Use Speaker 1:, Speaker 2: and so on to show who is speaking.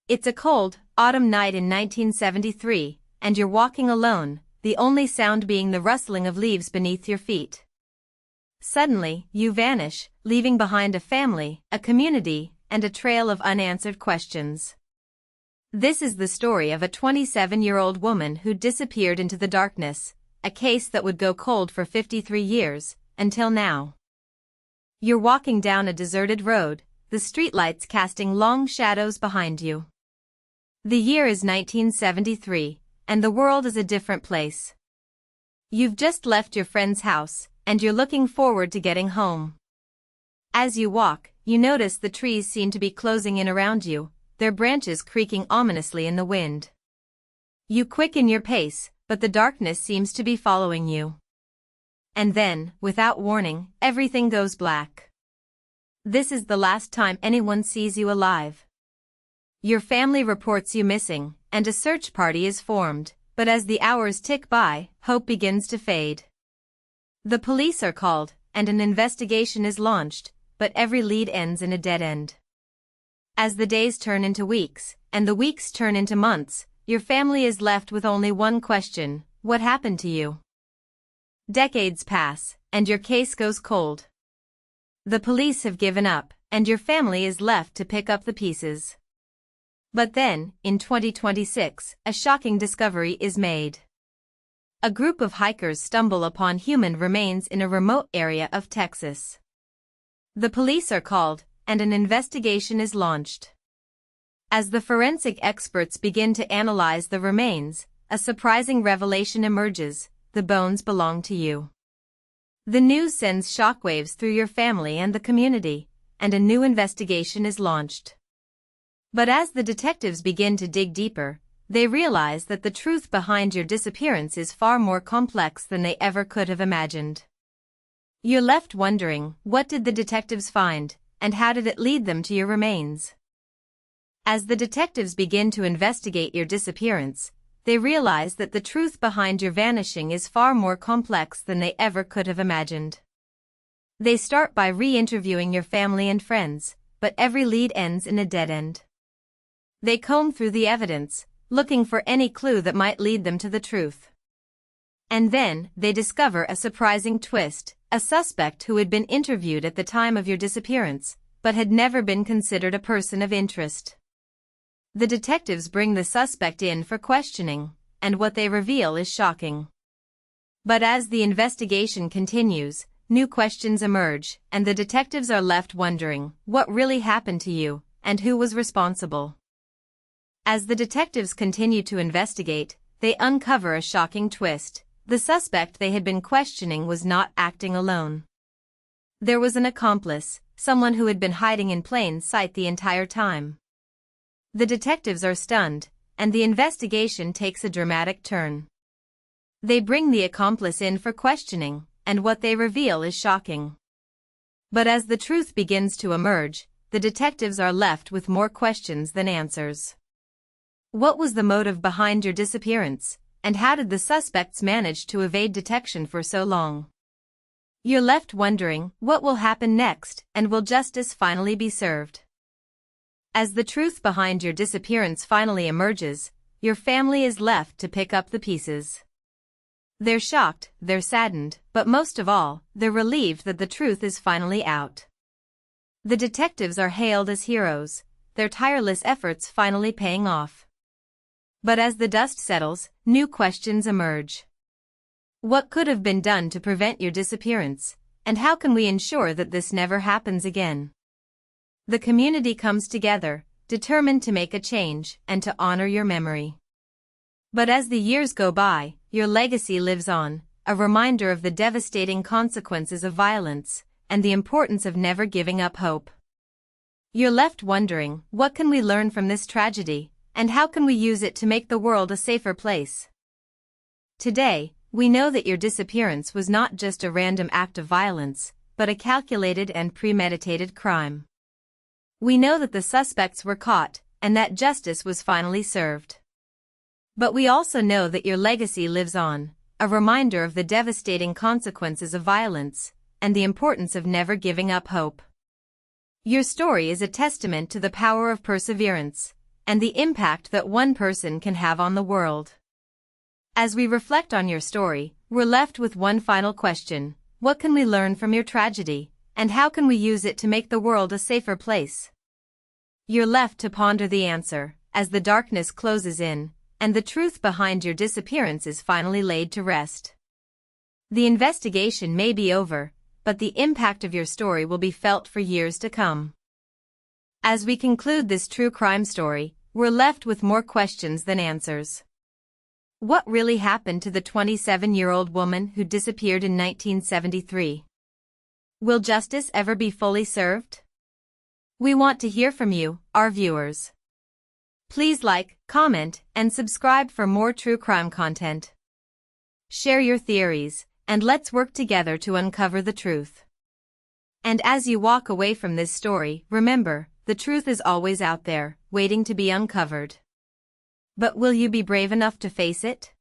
Speaker 1: It's a cold, autumn night in 1973, and you're walking alone, the only sound being the rustling of leaves beneath your feet. Suddenly, you vanish, leaving behind a family, a community, and a trail of unanswered questions. This is the story of a 27-year-old woman who disappeared into the darkness, a case that would go cold for 53 years, until now. You're walking down a deserted road, the streetlights casting long shadows behind you. The year is 1973, and the world is a different place. You've just left your friend's house, and you're looking forward to getting home. As you walk, you notice the trees seem to be closing in around you, their branches creaking ominously in the wind. You quicken your pace, but the darkness seems to be following you. And then, without warning, everything goes black. This is the last time anyone sees you alive. Your family reports you missing, and a search party is formed, but as the hours tick by, hope begins to fade. The police are called, and an investigation is launched, but every lead ends in a dead end. As the days turn into weeks, and the weeks turn into months, your family is left with only one question: what happened to you? Decades pass, and your case goes cold. The police have given up, and your family is left to pick up the pieces. But then, in 2026, a shocking discovery is made. A group of hikers stumble upon human remains in a remote area of Texas. The police are called, and an investigation is launched. As the forensic experts begin to analyze the remains, a surprising revelation emerges: the bones belong to you. The news sends shockwaves through your family and the community, and a new investigation is launched. But as the detectives begin to dig deeper, they realize that the truth behind your disappearance is far more complex than they ever could have imagined. You're left wondering, what did the detectives find, and how did it lead them to your remains? As the detectives begin to investigate your disappearance, they realize that the truth behind your vanishing is far more complex than they ever could have imagined. They start by re-interviewing your family and friends, but every lead ends in a dead end. They comb through the evidence, looking for any clue that might lead them to the truth. And then, they discover a surprising twist: a suspect who had been interviewed at the time of your disappearance, but had never been considered a person of interest. The detectives bring the suspect in for questioning, and what they reveal is shocking. But as the investigation continues, new questions emerge, and the detectives are left wondering, what really happened to you, and who was responsible? As the detectives continue to investigate, they uncover a shocking twist: the suspect they had been questioning was not acting alone. There was an accomplice, someone who had been hiding in plain sight the entire time. The detectives are stunned, and the investigation takes a dramatic turn. They bring the accomplice in for questioning, and what they reveal is shocking. But as the truth begins to emerge, the detectives are left with more questions than answers. What was the motive behind your disappearance, and how did the suspects manage to evade detection for so long? You're left wondering, what will happen next, and will justice finally be served? As the truth behind your disappearance finally emerges, your family is left to pick up the pieces. They're shocked, they're saddened, but most of all, they're relieved that the truth is finally out. The detectives are hailed as heroes, their tireless efforts finally paying off. But as the dust settles, new questions emerge. What could have been done to prevent your disappearance, and how can we ensure that this never happens again? The community comes together, determined to make a change and to honor your memory. But as the years go by, your legacy lives on, a reminder of the devastating consequences of violence, and the importance of never giving up hope. You're left wondering, what can we learn from this tragedy, and how can we use it to make the world a safer place? Today, we know that your disappearance was not just a random act of violence, but a calculated and premeditated crime. We know that the suspects were caught, and that justice was finally served. But we also know that your legacy lives on, a reminder of the devastating consequences of violence, and the importance of never giving up hope. Your story is a testament to the power of perseverance, and the impact that one person can have on the world. As we reflect on your story, we're left with one final question: what can we learn from your tragedy, and how can we use it to make the world a safer place? You're left to ponder the answer, as the darkness closes in, and the truth behind your disappearance is finally laid to rest. The investigation may be over, but the impact of your story will be felt for years to come. As we conclude this true crime story, we're left with more questions than answers. What really happened to the 27-year-old woman who disappeared in 1973? Will justice ever be fully served? We want to hear from you, our viewers. Please like, comment, and subscribe for more true crime content. Share your theories, and let's work together to uncover the truth. And as you walk away from this story, remember, the truth is always out there, waiting to be uncovered. But will you be brave enough to face it?